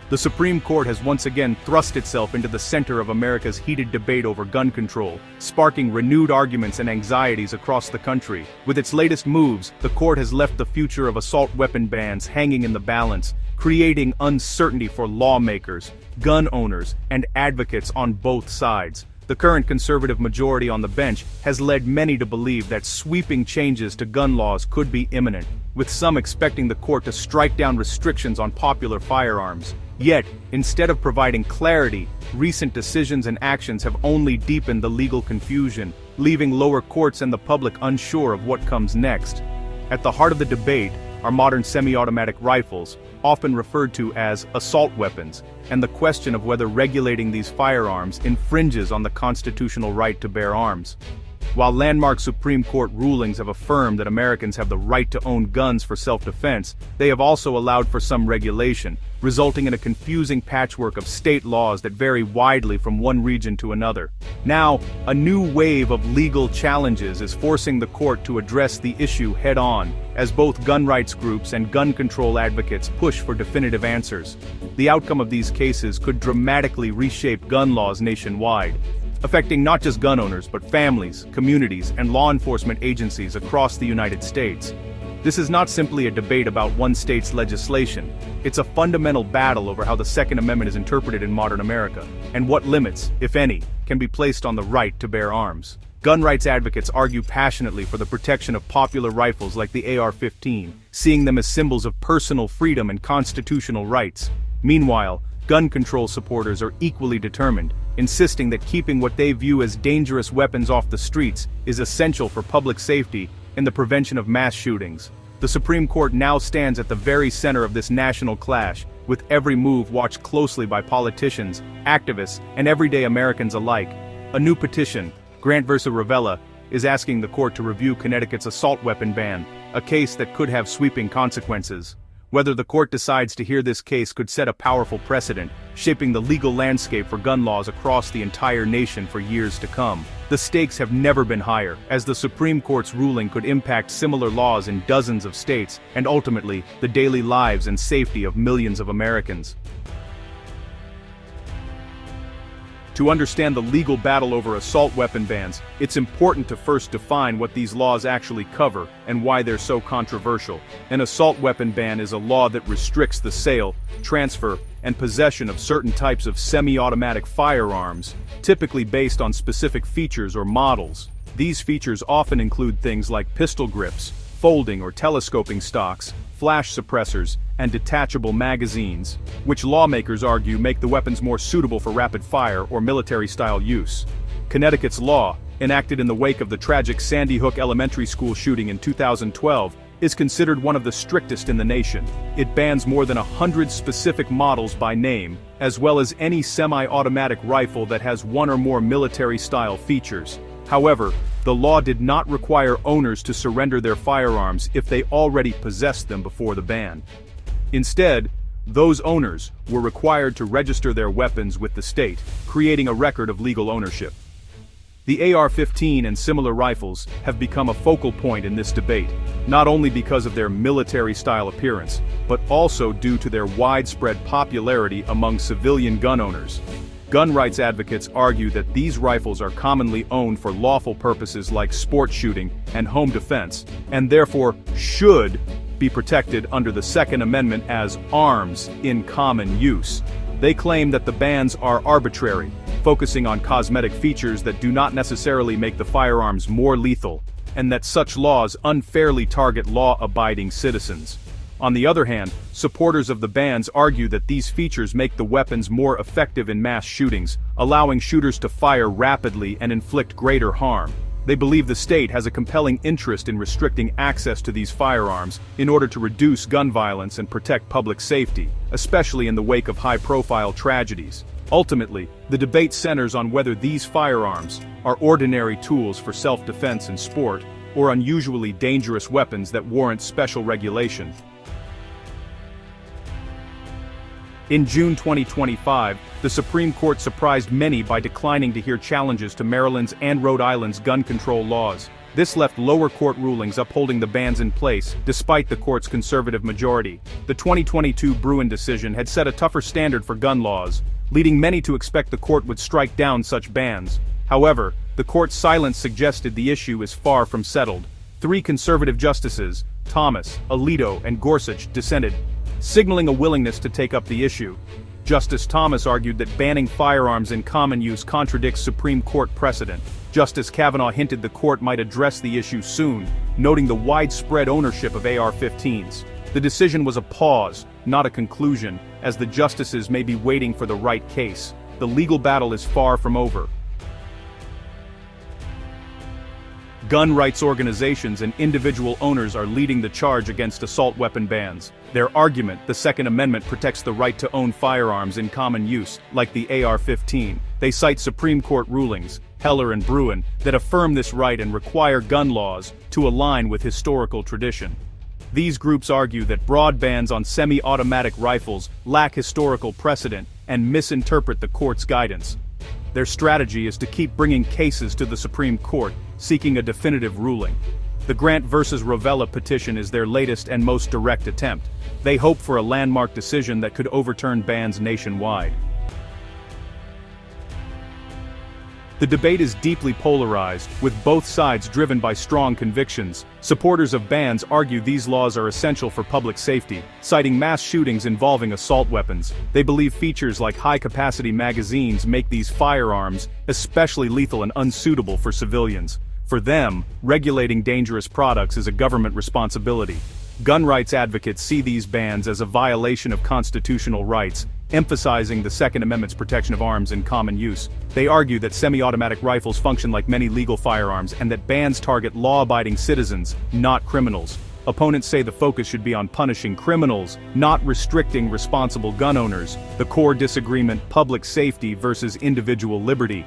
The Supreme Court has once again thrust itself into the center of America's heated debate over gun control, sparking renewed arguments and anxieties across the country. With its latest moves, the court has left the future of assault weapon bans hanging in the balance, creating uncertainty for lawmakers, gun owners, and advocates on both sides. The current conservative majority on the bench has led many to believe that sweeping changes to gun laws could be imminent, with some expecting the court to strike down restrictions on popular firearms. Yet, instead of providing clarity, recent decisions and actions have only deepened the legal confusion, leaving lower courts and the public unsure of what comes next. At the heart of the debate are modern semi-automatic rifles, often referred to as assault weapons, and the question of whether regulating these firearms infringes on the constitutional right to bear arms. While landmark Supreme Court rulings have affirmed that Americans have the right to own guns for self-defense, they have also allowed for some regulation, resulting in a confusing patchwork of state laws that vary widely from one region to another. Now, a new wave of legal challenges is forcing the court to address the issue head-on, as both gun rights groups and gun control advocates push for definitive answers. The outcome of these cases could dramatically reshape gun laws nationwide, affecting not just gun owners but families, communities, and law enforcement agencies across the United States. This is not simply a debate about one state's legislation. It's a fundamental battle over how the Second Amendment is interpreted in modern America, and what limits, if any, can be placed on the right to bear arms. Gun rights advocates argue passionately for the protection of popular rifles like the AR-15, seeing them as symbols of personal freedom and constitutional rights. Meanwhile, gun control supporters are equally determined, insisting that keeping what they view as dangerous weapons off the streets is essential for public safety and the prevention of mass shootings. The Supreme Court now stands at the very center of this national clash, with every move watched closely by politicians, activists, and everyday Americans alike. A new petition, Grant v. Ravella, is asking the court to review Connecticut's assault weapon ban, a case that could have sweeping consequences. Whether the court decides to hear this case could set a powerful precedent, shaping the legal landscape for gun laws across the entire nation for years to come. The stakes have never been higher, as the Supreme Court's ruling could impact similar laws in dozens of states, and ultimately, the daily lives and safety of millions of Americans. To understand the legal battle over assault weapon bans, it's important to first define what these laws actually cover and why they're so controversial. An assault weapon ban is a law that restricts the sale, transfer, and possession of certain types of semi-automatic firearms, typically based on specific features or models. These features often include things like pistol grips, folding or telescoping stocks, flash suppressors, and detachable magazines, which lawmakers argue make the weapons more suitable for rapid fire or military-style use. Connecticut's law, enacted in the wake of the tragic Sandy Hook Elementary School shooting in 2012, is considered one of the strictest in the nation. It bans more than 100 specific models by name, as well as any semi-automatic rifle that has one or more military-style features. However, the law did not require owners to surrender their firearms if they already possessed them before the ban. Instead, those owners were required to register their weapons with the state, creating a record of legal ownership. The AR-15 and similar rifles have become a focal point in this debate, not only because of their military-style appearance, but also due to their widespread popularity among civilian gun owners. Gun rights advocates argue that these rifles are commonly owned for lawful purposes like sport shooting and home defense, and therefore should be protected under the Second Amendment as arms in common use. They claim that the bans are arbitrary, focusing on cosmetic features that do not necessarily make the firearms more lethal, and that such laws unfairly target law-abiding citizens. On the other hand, supporters of the bans argue that these features make the weapons more effective in mass shootings, allowing shooters to fire rapidly and inflict greater harm. They believe the state has a compelling interest in restricting access to these firearms in order to reduce gun violence and protect public safety, especially in the wake of high-profile tragedies. Ultimately, the debate centers on whether these firearms are ordinary tools for self-defense and sport, or unusually dangerous weapons that warrant special regulation. In June 2025, the Supreme Court surprised many by declining to hear challenges to Maryland's and Rhode Island's gun control laws. This left lower court rulings upholding the bans in place, despite the court's conservative majority. The 2022 Bruin decision had set a tougher standard for gun laws, leading many to expect the court would strike down such bans. However, the court's silence suggested the issue is far from settled. 3 conservative justices, Thomas, Alito, and Gorsuch, dissented, signaling a willingness to take up the issue. Justice Thomas argued that banning firearms in common use contradicts Supreme Court precedent. Justice Kavanaugh hinted the court might address the issue soon, noting the widespread ownership of AR-15s. The decision was a pause, not a conclusion, as the justices may be waiting for the right case. The legal battle is far from over. Gun rights organizations and individual owners are leading the charge against assault weapon bans. Their argument, the Second Amendment protects the right to own firearms in common use, like the AR-15. They cite Supreme Court rulings, Heller and Bruin, that affirm this right and require gun laws to align with historical tradition. These groups argue that broad bans on semi-automatic rifles lack historical precedent and misinterpret the court's guidance. Their strategy is to keep bringing cases to the Supreme Court, seeking a definitive ruling. The Grant versus Rovella petition is their latest and most direct attempt. They hope for a landmark decision that could overturn bans nationwide. The debate is deeply polarized, with both sides driven by strong convictions. Supporters of bans argue these laws are essential for public safety, citing mass shootings involving assault weapons. They believe features like high-capacity magazines make these firearms especially lethal and unsuitable for civilians. For them, regulating dangerous products is a government responsibility. Gun rights advocates see these bans as a violation of constitutional rights, emphasizing the Second Amendment's protection of arms in common use. They argue that semi-automatic rifles function like many legal firearms and that bans target law-abiding citizens, not criminals. Opponents say the focus should be on punishing criminals, not restricting responsible gun owners. The core disagreement: public safety versus individual liberty.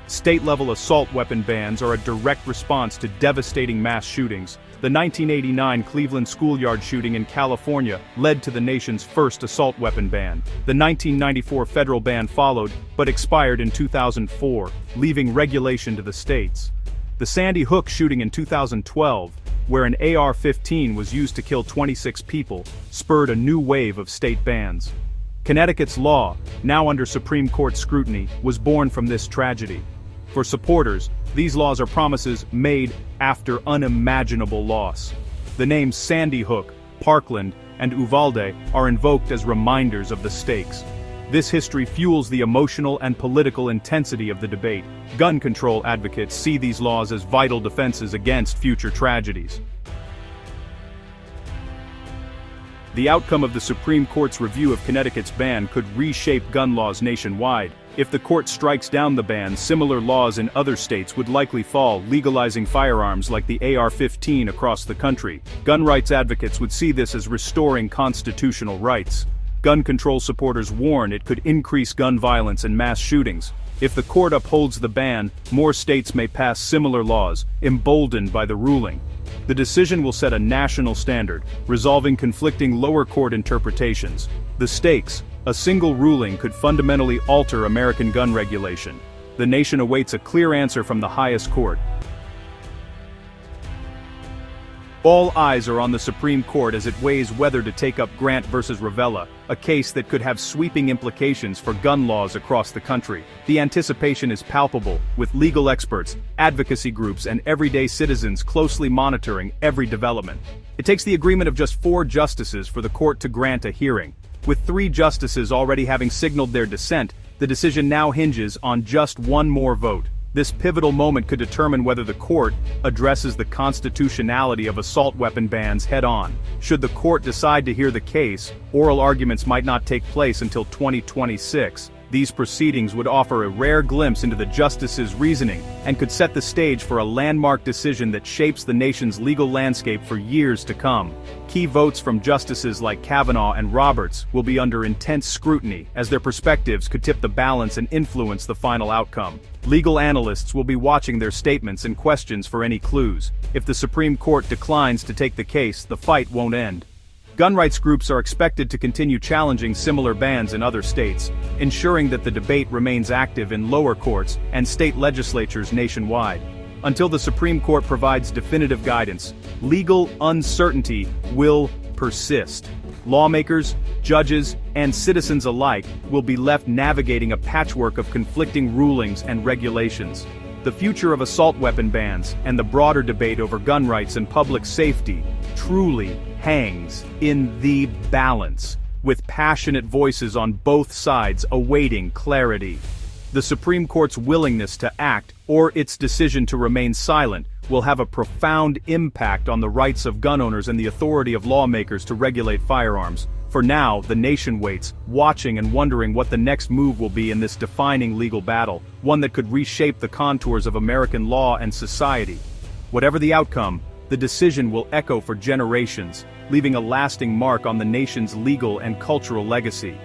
State-level assault weapon bans are a direct response to devastating mass shootings. The 1989 Cleveland schoolyard shooting in California led to the nation's first assault weapon ban. The 1994 federal ban followed, but expired in 2004, leaving regulation to the states. The Sandy Hook shooting in 2012, where an AR-15 was used to kill 26 people, spurred a new wave of state bans. Connecticut's law, now under Supreme Court scrutiny, was born from this tragedy. For supporters, these laws are promises made after unimaginable loss. The names Sandy Hook, Parkland, and Uvalde are invoked as reminders of the stakes. This history fuels the emotional and political intensity of the debate. Gun control advocates see these laws as vital defenses against future tragedies. The outcome of the Supreme Court's review of Connecticut's ban could reshape gun laws nationwide. If the court strikes down the ban, similar laws in other states would likely fall, legalizing firearms like the AR-15 across the country. Gun rights advocates would see this as restoring constitutional rights. Gun control supporters warn it could increase gun violence and mass shootings. If the court upholds the ban, more states may pass similar laws, emboldened by the ruling. The decision will set a national standard, resolving conflicting lower court interpretations. The stakes: a single ruling could fundamentally alter American gun regulation. The nation awaits a clear answer from the highest court. All eyes are on the Supreme Court as it weighs whether to take up Grant versus Rovella, a case that could have sweeping implications for gun laws across the country. The anticipation is palpable, with legal experts, advocacy groups, and everyday citizens closely monitoring every development. It takes the agreement of just 4 justices for the court to grant a hearing. With 3 justices already having signaled their dissent, the decision now hinges on just one more vote. This pivotal moment could determine whether the court addresses the constitutionality of assault weapon bans head-on. Should the court decide to hear the case, oral arguments might not take place until 2026. These proceedings would offer a rare glimpse into the justices' reasoning and could set the stage for a landmark decision that shapes the nation's legal landscape for years to come. Key votes from justices like Kavanaugh and Roberts will be under intense scrutiny, as their perspectives could tip the balance and influence the final outcome. Legal analysts will be watching their statements and questions for any clues. If the Supreme Court declines to take the case, the fight won't end. Gun rights groups are expected to continue challenging similar bans in other states, ensuring that the debate remains active in lower courts and state legislatures nationwide. Until the Supreme Court provides definitive guidance, legal uncertainty will persist. Lawmakers, judges, and citizens alike will be left navigating a patchwork of conflicting rulings and regulations. The future of assault weapon bans and the broader debate over gun rights and public safety truly hangs in the balance, with passionate voices on both sides awaiting clarity. The Supreme Court's willingness to act, or its decision to remain silent, will have a profound impact on the rights of gun owners and the authority of lawmakers to regulate firearms. For now, the nation waits, watching and wondering what the next move will be in this defining legal battle, one that could reshape the contours of American law and society. Whatever the outcome, the decision will echo for generations, leaving a lasting mark on the nation's legal and cultural legacy.